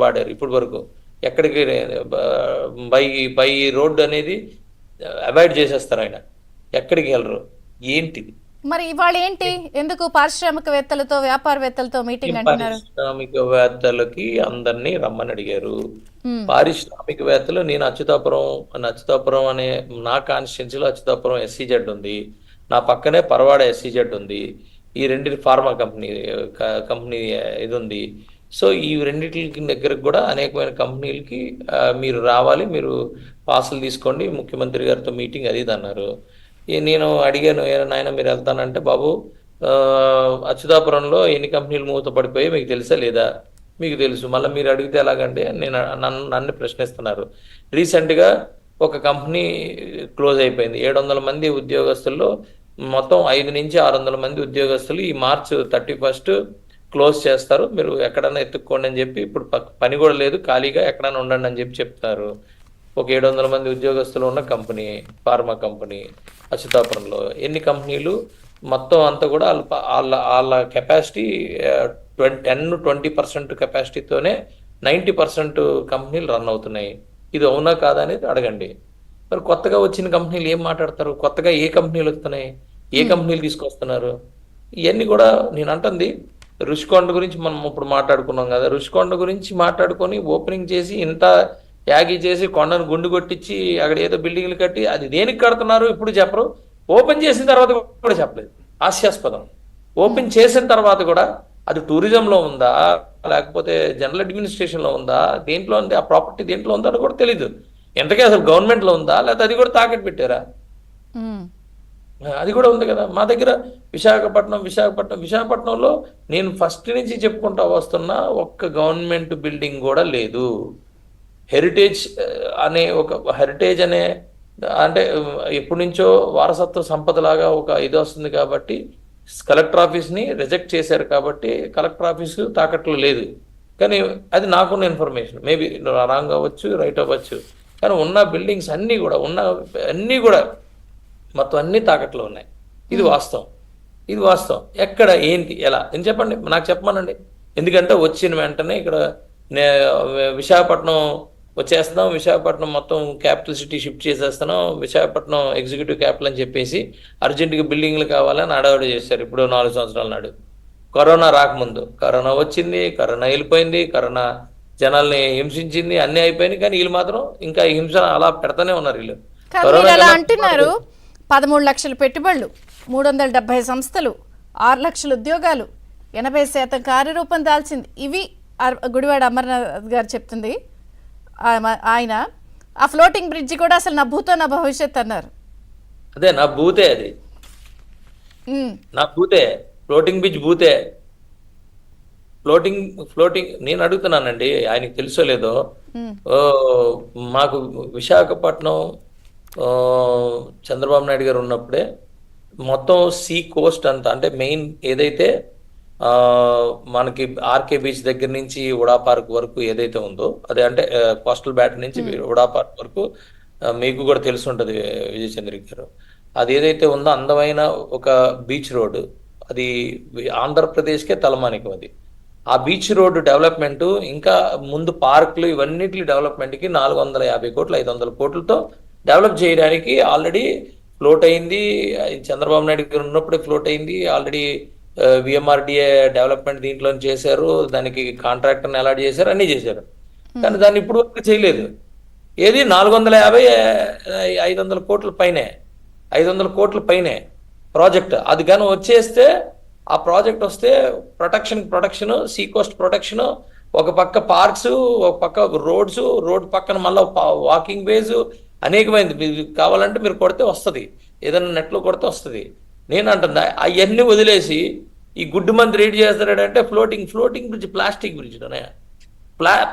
వాడారు ఇప్పటి వరకు. ఎక్కడికి బై బై రోడ్ అనేది అవాయిడ్ చేసేస్తారు ఆయన, ఎక్కడికి వెళ్ళరు. ఏంటి మరి ఇవాళ ఏంటి, ఎందుకు పారిశ్రామికవేత్తలతో వ్యాపారవేత్తలతో మీటింగ్ అంటున్నారు? పారిశ్రామికవేత్తలకి అందరినీ రమ్మని అడిగారు. ఉమ్, పారిశ్రామికవేత్తలు, నేను అచ్యుతాపురం అనే నా కాన్స్టిట్యున్సీలో అచ్యుతాపురం SEZ ఉంది, నా పక్కనే పరవాడ SEZ ఉంది, ఈ రెండింటి ఫార్మా కంపెనీ ఇది ఉంది. సో ఈ రెండింటికి దగ్గరకు కూడా అనేకమైన కంపెనీలకి మీరు రావాలి, మీరు పాసులు తీసుకోండి, ముఖ్యమంత్రి గారితో మీటింగ్ అది ఇది అన్నారు. నేను అడిగాను, నాయన మీరు వెళ్తానంటే, బాబు అచ్యుతాపురంలో ఎన్ని కంపెనీలు మూతపడిపోయి మీకు తెలుసా లేదా? మీకు తెలుసు, మళ్ళీ మీరు అడిగితే ఎలాగంటే నన్ను ప్రశ్నిస్తున్నారు. రీసెంట్గా ఒక కంపెనీ క్లోజ్ అయిపోయింది. 700 మంది ఉద్యోగస్తుల్లో మొత్తం 500 నుంచి 600 మంది ఉద్యోగస్తులు ఈ మార్చ్ 31 క్లోజ్ చేస్తారు, మీరు ఎక్కడన్నా ఎత్తుక్కోండి అని చెప్పి, ఇప్పుడు పని కూడా లేదు, ఖాళీగా ఎక్కడన్నా ఉండండి అని చెప్పి చెప్తారు. ఒక 700 మంది ఉద్యోగస్తులు ఉన్న కంపెనీ, ఫార్మా కంపెనీ అచ్యుతాపురంలో. ఎన్ని కంపెనీలు మొత్తం అంతా కూడా వాళ్ళ కెపాసిటీ 10-20% కెపాసిటీతోనే 90% కంపెనీలు రన్ అవుతున్నాయి. ఇది అవునా కాదా అనేది అడగండి. మరి కొత్తగా వచ్చిన కంపెనీలు ఏం మాట్లాడతారు? కొత్తగా ఏ కంపెనీలు వస్తున్నాయి, ఏ కంపెనీలు తీసుకొస్తున్నారు? ఇవన్నీ కూడా నేను అంటుంది. రుషికొండ గురించి మనం ఇప్పుడు మాట్లాడుకున్నాం కదా, రుషికొండ గురించి మాట్లాడుకొని ఓపెనింగ్ చేసి ఇంత యాగి చేసి కొండను గుండు కొట్టించి అక్కడ ఏదో బిల్డింగ్లు కట్టి, అది దేనికి కడుతున్నారు ఇప్పుడు చెప్పరు. ఓపెన్ చేసిన తర్వాత కూడా చెప్పలేదు, హాస్యాస్పదం. ఓపెన్ చేసిన తర్వాత కూడా అది టూరిజంలో ఉందా, లేకపోతే జనరల్ అడ్మినిస్ట్రేషన్లో ఉందా, దేంట్లో ఉంది, ఆ ప్రాపర్టీ దేంట్లో ఉందా అని కూడా తెలీదు. ఎంతకీ అసలు గవర్నమెంట్లో ఉందా, లేకపోతే అది కూడా తాకట్టు పెట్టారా? అది కూడా ఉంది కదా మా దగ్గర. విశాఖపట్నంలో నేను ఫస్ట్ నుంచి చెప్పుకుంటా వస్తున్నా, ఒక్క గవర్నమెంట్ బిల్డింగ్ కూడా లేదు. హెరిటేజ్ అనే అంటే ఎప్పటి నుంచో వారసత్వ సంపదలాగా ఒక ఇది వస్తుంది కాబట్టి కలెక్టర్ ఆఫీస్ని రిజెక్ట్ చేశారు కాబట్టి కలెక్టర్ ఆఫీస్ తాకట్లో లేదు. కానీ అది నాకున్న ఇన్ఫర్మేషన్, మేబీ రాంగ్ అవ్వచ్చు, రైట్ అవ్వచ్చు. కానీ ఉన్న బిల్డింగ్స్ అన్నీ కూడా మొత్తం అన్నీ తాకట్లో ఉన్నాయి. ఇది వాస్తవం. ఎక్కడ ఏంటి ఎలా అని చెప్పండి, నాకు చెప్పమనండి. ఎందుకంటే వచ్చిన వెంటనే ఇక్కడ విశాఖపట్నం వచ్చేస్తున్నాం, విశాఖపట్నం మొత్తం క్యాపిటల్ సిటీ షిఫ్ట్ చేసేస్తున్నాం, విశాఖపట్నం ఎగ్జిక్యూటివ్ క్యాపిటల్ అని చెప్పేసి అర్జెంటుగా బిల్డింగ్లు కావాలని అడవాడు చేశారు. ఇప్పుడు 4 సంవత్సరాల నాడు కరోనా రాకముందు. కరోనా వచ్చింది, కరోనా వెళ్ళిపోయింది, కరోనా జనాల్ని హింసించింది, అన్నీ అయిపోయినాయి. కానీ వీళ్ళు మాత్రం ఇంకా హింస అలా పెడతానే ఉన్నారు. వీళ్ళు కరోనా అంటున్నారు. 13 లక్షల పెట్టుబడులు, 370 సంస్థలు, 6 లక్షల ఉద్యోగాలు, 80% కార్యరూపం దాల్చింది. ఇవి గుడివాడ అమర్నాథ్ గారు చెప్తుంది. ఆయన ఆ ఫ్లోటింగ్ బ్రిడ్జ్ కూడా అసలు నా భూతో నా భవిష్యత్ అన్నారు. అదే నా భూతే, అది నా భూతే, ఫ్లోటింగ్ బ్రిడ్జ్ భూతే. ఫ్లోటింగ్ నేను అడుగుతున్నానండి, ఆయనకి తెలుసో లేదో. మాకు విశాఖపట్నం చంద్రబాబు నాయుడు గారు ఉన్నప్పుడే మొత్తం సీ కోస్ట్ అంతా, అంటే మెయిన్ ఏదైతే మనకి ఆర్కే బీచ్ దగ్గర నుంచి ఉడా పార్క్ వరకు ఏదైతే ఉందో, అదే అంటే కోస్టల్ బ్యాట్ నుంచి ఉడా పార్క్ వరకు, మీకు కూడా తెలిసి ఉంటుంది విజయ్ చంద్రిక్ గారు. అది ఏదైతే ఉందో అందమైన ఒక బీచ్ రోడ్డు, అది ఆంధ్రప్రదేశ్కే తలమానికం. అది ఆ బీచ్ రోడ్డు డెవలప్మెంట్, ఇంకా ముందు పార్కులు, ఇవన్నిటి డెవలప్మెంట్కి 450 కోట్లు 500 కోట్లతో డెవలప్ చేయడానికి ఆల్రెడీ ఫ్లోట్ అయింది. చంద్రబాబు నాయుడు గారు ఉన్నప్పుడే ఫ్లోట్ అయింది. ఆల్రెడీ VMRDA డెవలప్మెంట్ దీంట్లో చేశారు, దానికి కాంట్రాక్టర్ని అలాట్ చేశారు, అన్నీ చేశారు. కానీ దాన్ని ఇప్పుడు వరకు చేయలేదు. ఏది 450-500 కోట్ల పైనే, 500 కోట్ల పైనే ప్రాజెక్ట్. అది కానీ వచ్చేస్తే, ఆ ప్రాజెక్ట్ వస్తే ప్రొటెక్షన్, సీ కోస్ట్ ప్రొటెక్షన్, ఒక పక్క పార్క్స్, ఒక పక్క రోడ్స్, రోడ్ పక్కన మళ్ళీ వాకింగ్ వేస్, అనేకమైంది. మీరు కావాలంటే మీరు కొడితే వస్తుంది, ఏదైనా నెట్లో కొడితే వస్తుంది. నేను అంటున్నా అవన్నీ వదిలేసి ఈ గుడ్డు మంది రేట్ చేస్తాడంటే floating bridge, plastic bridge, plastic